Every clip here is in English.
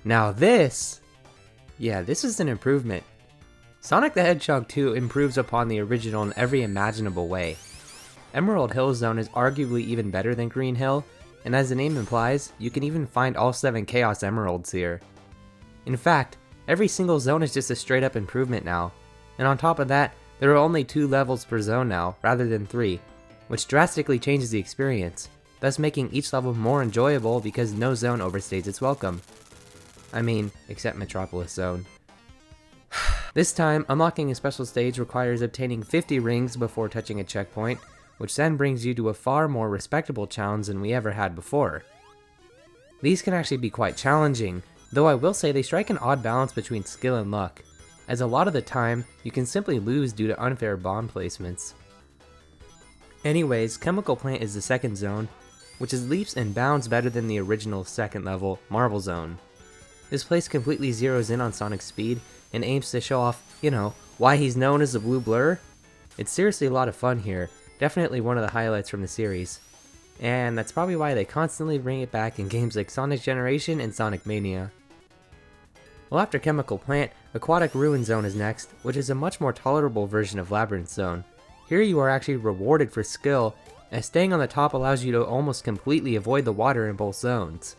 Now this is an improvement. Sonic the Hedgehog 2 improves upon the original in every imaginable way. Emerald Hill Zone is arguably even better than Green Hill, and as the name implies, you can even find all 7 Chaos Emeralds here. In fact, every single zone is just a straight up improvement now, and on top of that, there are only 2 levels per zone now, rather than 3, which drastically changes the experience, thus making each level more enjoyable because no zone overstays its welcome. I mean, except Metropolis Zone. This time, unlocking a special stage requires obtaining 50 rings before touching a checkpoint, which then brings you to a far more respectable challenge than we ever had before. These can actually be quite challenging, though I will say they strike an odd balance between skill and luck, as a lot of the time, you can simply lose due to unfair bomb placements. Anyways, Chemical Plant is the second zone, which is leaps and bounds better than the original second level, Marble Zone. This place completely zeroes in on Sonic's speed, and aims to show off, why he's known as the Blue Blur. It's seriously a lot of fun here, definitely one of the highlights from the series. And that's probably why they constantly bring it back in games like Sonic Generation and Sonic Mania. Well, after Chemical Plant, Aquatic Ruin Zone is next, which is a much more tolerable version of Labyrinth Zone. Here you are actually rewarded for skill, as staying on the top allows you to almost completely avoid the water in both zones.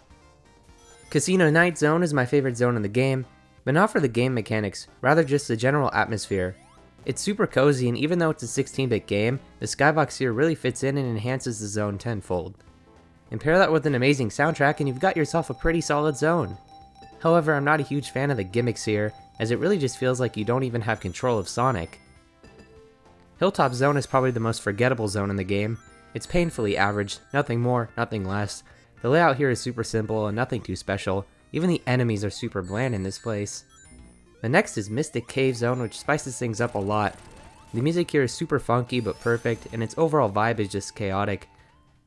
Casino Night Zone is my favorite zone in the game, but not for the game mechanics, rather just the general atmosphere. It's super cozy, and even though it's a 16-bit game, the skybox here really fits in and enhances the zone tenfold. And pair that with an amazing soundtrack and you've got yourself a pretty solid zone. However, I'm not a huge fan of the gimmicks here, as it really just feels like you don't even have control of Sonic. Hilltop Zone is probably the most forgettable zone in the game. It's painfully average, nothing more, nothing less. The layout here is super simple and nothing too special. Even the enemies are super bland in this place. The next is Mystic Cave Zone, which spices things up a lot. The music here is super funky but perfect, and its overall vibe is just chaotic.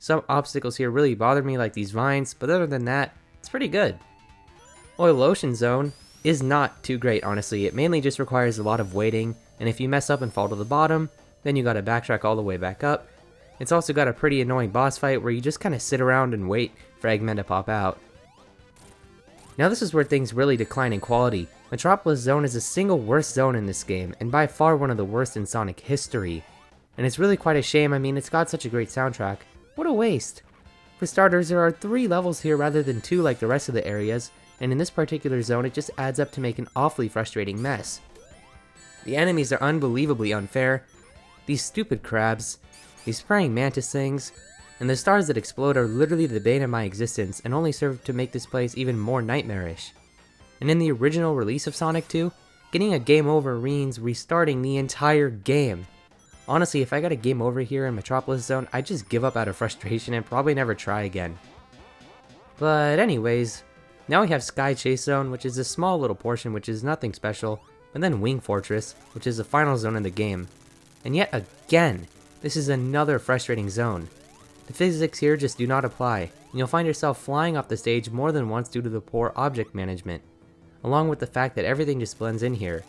Some obstacles here really bother me, like these vines, but other than that, it's pretty good. Oil Ocean Zone is not too great, honestly. It mainly just requires a lot of waiting, and if you mess up and fall to the bottom, then you gotta backtrack all the way back up. It's also got a pretty annoying boss fight where you just kinda sit around and wait for Eggman to pop out. Now this is where things really decline in quality. Metropolis Zone is the single worst zone in this game, and by far one of the worst in Sonic history. And it's really quite a shame. I mean, it's got such a great soundtrack. What a waste. For starters, there are 3 levels here rather than 2 like the rest of the areas, and in this particular zone it just adds up to make an awfully frustrating mess. The enemies are unbelievably unfair. These stupid crabs, these praying mantis things, and the stars that explode are literally the bane of my existence and only serve to make this place even more nightmarish. And in the original release of Sonic 2, getting a game over means restarting the entire game. Honestly, if I got a game over here in Metropolis Zone, I'd just give up out of frustration and probably never try again. But anyways, now we have Sky Chase Zone, which is a small little portion which is nothing special, and then Wing Fortress, which is the final zone in the game. And yet again, this is another frustrating zone. The physics here just do not apply, and you'll find yourself flying off the stage more than once due to the poor object management, along with the fact that everything just blends in here,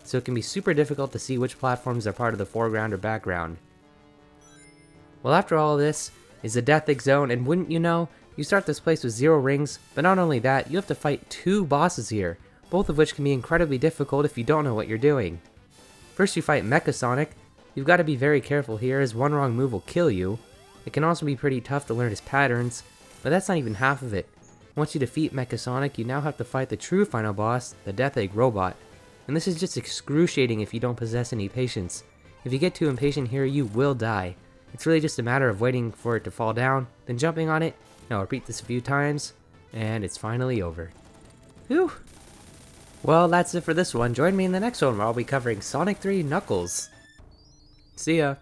so it can be super difficult to see which platforms are part of the foreground or background. Well, after all this is the Death Egg Zone, and wouldn't you know, you start this place with 0 rings, but not only that, you have to fight 2 bosses here, both of which can be incredibly difficult if you don't know what you're doing. First you fight Mecha Sonic. You've got to be very careful here, as one wrong move will kill you. It can also be pretty tough to learn his patterns, but that's not even half of it. Once you defeat Mecha Sonic, you now have to fight the true final boss, the Death Egg Robot. And this is just excruciating if you don't possess any patience. If you get too impatient here, you will die. It's really just a matter of waiting for it to fall down, then jumping on it. Now repeat this a few times, and it's finally over. Whew. Well, that's it for this one. Join me in the next one where I'll be covering Sonic 3 Knuckles. See ya.